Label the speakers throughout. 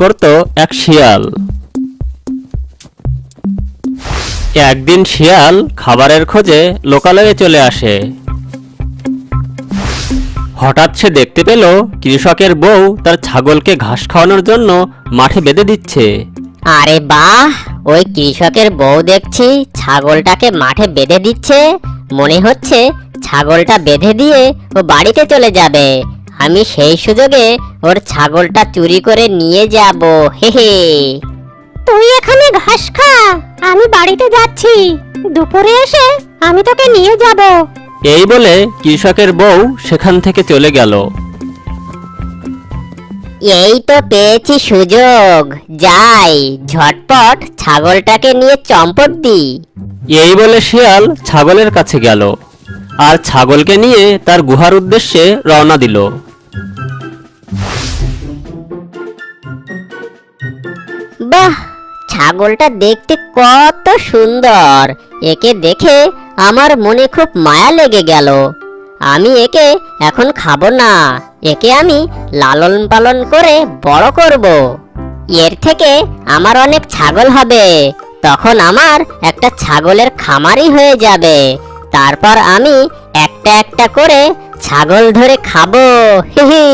Speaker 1: করত এক শিয়াল। একদিন শিয়াল খাবারের খোঁজে লোকালয়ে চলে আসে। হঠাৎ সে দেখতে পেল কৃষকের বউ তার ছাগলকে ঘাস খাওয়ানোর জন্য মাঠে বেঁধে দিচ্ছে।
Speaker 2: আরে বাহ, ওই কৃষকের বউ দেখছি ছাগলটাকে মাঠে বেঁধে দিচ্ছে। মনে হচ্ছে ছাগলটা বেঁধে দিয়ে ও বাড়িতে চলে যাবে। আমি সেই সুযোগে ওর ছাগলটা চুরি করে নিয়ে যাব। হে হে।
Speaker 3: তুই এখানে ঘাস খা, আমি বাড়িতে যাচ্ছি। দুপুরে এসে আমি তোকে নিয়ে যাব।
Speaker 1: এই বলে কৃষকের বউ সেখান থেকে চলে গেল।
Speaker 2: এই তো পেয়েছি সুযোগ, যাই ঝটপট ছাগলটাকে নিয়ে চম্পট দিই।
Speaker 1: এই বলে শিয়াল ছাগলের কাছে গেল আর ছাগলকে নিয়ে তার গুহার উদ্দেশ্যে রওনা দিল।
Speaker 2: বাহ, ছাগলটা দেখতে কত সুন্দর। একে দেখে আমার মনে খুব মায়া লেগে গেল। আমি একে এখন খাবো না, একে আমি লালন পালন করে বড় করব। এর থেকে আমার অনেক ছাগল হবে, তখন আমার একটা ছাগলের খামারই হয়ে যাবে। তারপর আমি একটা একটা করে ছাগল ধরে খাবো। হি হি।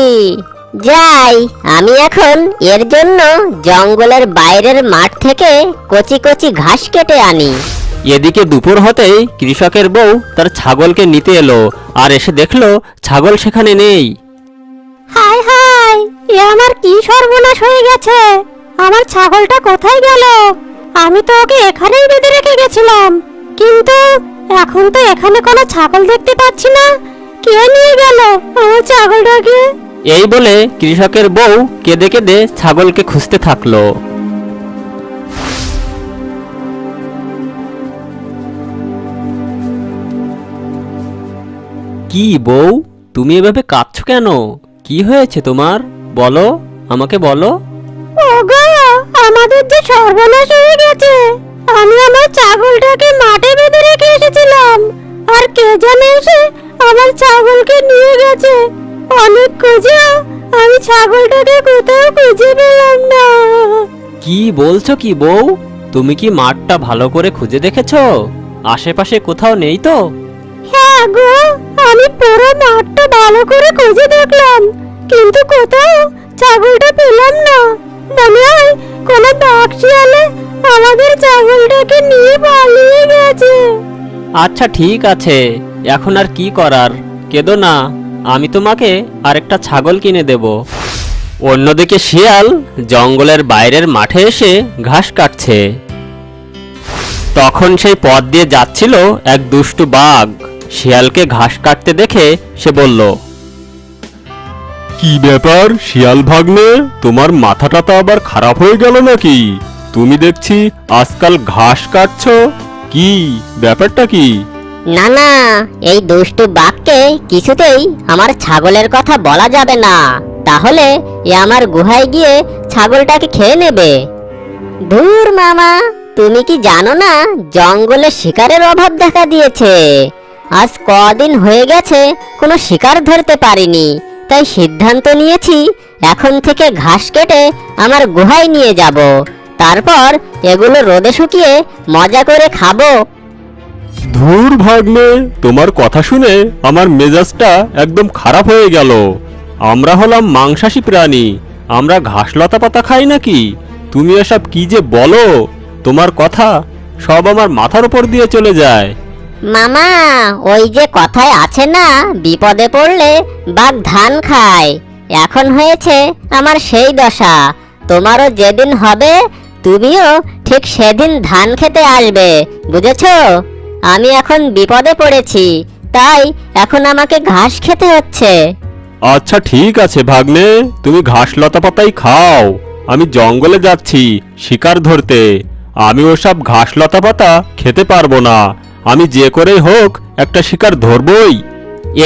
Speaker 2: যাই, আমি এখন এর জন্য জঙ্গলের বাইরের মাঠ থেকে কচি কচি ঘাস কেটে আনি।
Speaker 1: এদিকে দুপুর হতেই কৃষকের বউ তার ছাগলকে নিতে এলো আর এসে দেখলো ছাগল সেখানে নেই।
Speaker 3: হায় হায়, এ আমার কি সর্বনাশ হয়ে গেছে! আমার ছাগলটা কোথায় গেল? আমি তো ওকে এখানেই বেঁধে রেখে গেছিলাম, কিন্তু এখন তো এখানে কোনো ছাগল দেখতে পাচ্ছি না। কে নিয়ে গেল আমার ছাগলটাকে?
Speaker 1: এই বলে কৃষকের বউ কেঁদে কেঁদে ছাগলকে খুঁজতে থাকলো। কি বউ, তুমি এভাবে কাঁদছো কেন? কি হয়েছে তোমার? বলো, আমাকে বলো।
Speaker 3: ওগো, আমাদের যে সর্বনাশ হয়ে গেছে! আমি আমার ছাগলটাকে মাঠে বেঁধে রেখে এসেছিলাম, আর কে জানে এসে আমার ছাগলকে নিয়ে গেছে। অনেক খুঁজেও আমি ছাগলটাকে কোথাও খুঁজে পেলাম না।
Speaker 1: কি বলছো কি বউ? তুমি কি মাঠটা ভালো করে খুঁজে দেখেছো? আশেপাশে কোথাও নেই তো?
Speaker 3: হ্যাঁ গো, আমি পুরো মাঠটা ভালো করে খুঁজে দেখলাম, কিন্তু কোথাও ছাগলটা পেলাম না। মনে হয় কোনো বাঘ শিয়ালে আমাদের ছাগলটাকে নিয়ে পালিয়ে গেছে।
Speaker 1: আচ্ছা ঠিক আছে, এখন আর কি করার, কেঁদো না, আমি তোমাকে আরেকটা ছাগল কিনে দেব। অন্যদিকে শিয়াল জঙ্গলের বাইরের মাঠে এসে ঘাস কাটছে। তখন সেই পথ দিয়ে যাচ্ছিল এক দুষ্টু বাঘ। শিয়ালকে ঘাস কাটতে দেখে সে বলল, কি ব্যাপার শিয়াল ভাগ্নে, তোমার মাথাটা তো আবার খারাপ হয়ে গেল নাকি? তুমি দেখছি আজকাল ঘাস কাটছো, কি ব্যাপারটা কি?
Speaker 2: না না, এই দুষ্টু বাঘকে কিছুতেই আমার ছাগলের কথা বলা যাবে না, তাহলে এ আমার গুহায় গিয়ে ছাগলটাকে খেয়ে নেবে। ধুর মামা, তুমি কি জানো না জঙ্গলে শিকারের অভাব দেখা দিয়েছে। আজ কদিন হয়ে গেছে কোনো শিকার ধরতে পারিনি, তাই সিদ্ধান্ত নিয়েছি এখন থেকে ঘাস কেটে আমার গুহায় নিয়ে যাব, তারপর এগুলো রোদে শুকিয়ে মজা করে খাবো।
Speaker 1: ধুর ভাগ্নে, তোমার কথা শুনে আমার মেজাজটা একদম খারাপ হয়ে গেল। আমরা হলাম মাংসাশী প্রাণী, আমরা ঘাস লতা পাতা খাই নাকি? তুমি এসব কি যে বলো, তোমার কথা সব আমার মাথার উপর দিয়ে চলে যায়।
Speaker 2: মামা, ওই যে কথায় আছে না, বিপদে পড়লে বাঘ ধান খায়। এখন হয়েছে আমার সেই দশা। তোমারও যেদিন হবে তুমিও ঠিক সেদিন ধান খেতে আসবে, বুঝেছো? আমি এখন বিপদে পড়েছি, তাই এখন আমাকে ঘাস খেতে হচ্ছে।
Speaker 1: আচ্ছা ঠিক আছে ভাগ্নে, তুমি ঘাস লতা পাতাই খাও। আমি জঙ্গলে যাচ্ছি শিকার ধরতে, আমি ওসব ঘাস লতা পাতা খেতে পারবো না। আমি যে করেই হোক একটা শিকার ধরবই।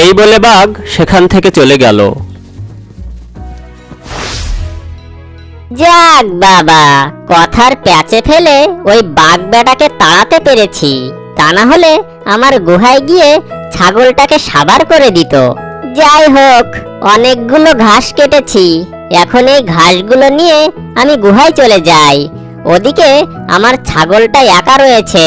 Speaker 1: এই বলে বাঘ সেখান থেকে চলে গেল।
Speaker 2: যাক বাবা, কথার প্যাচে ফেলে ওই বাঘ বেটাকে তাড়াতে পেরেছি, তা না হলে আমার গুহায় গিয়ে ছাগলটাকে সাবার করে দিত। যাই হোক, অনেকগুলো ঘাস কেটেছি, এখন এই ঘাসগুলো নিয়ে আমি গুহায় চলে যাই। ওদিকে আমার ছাগলটা একা রয়েছে।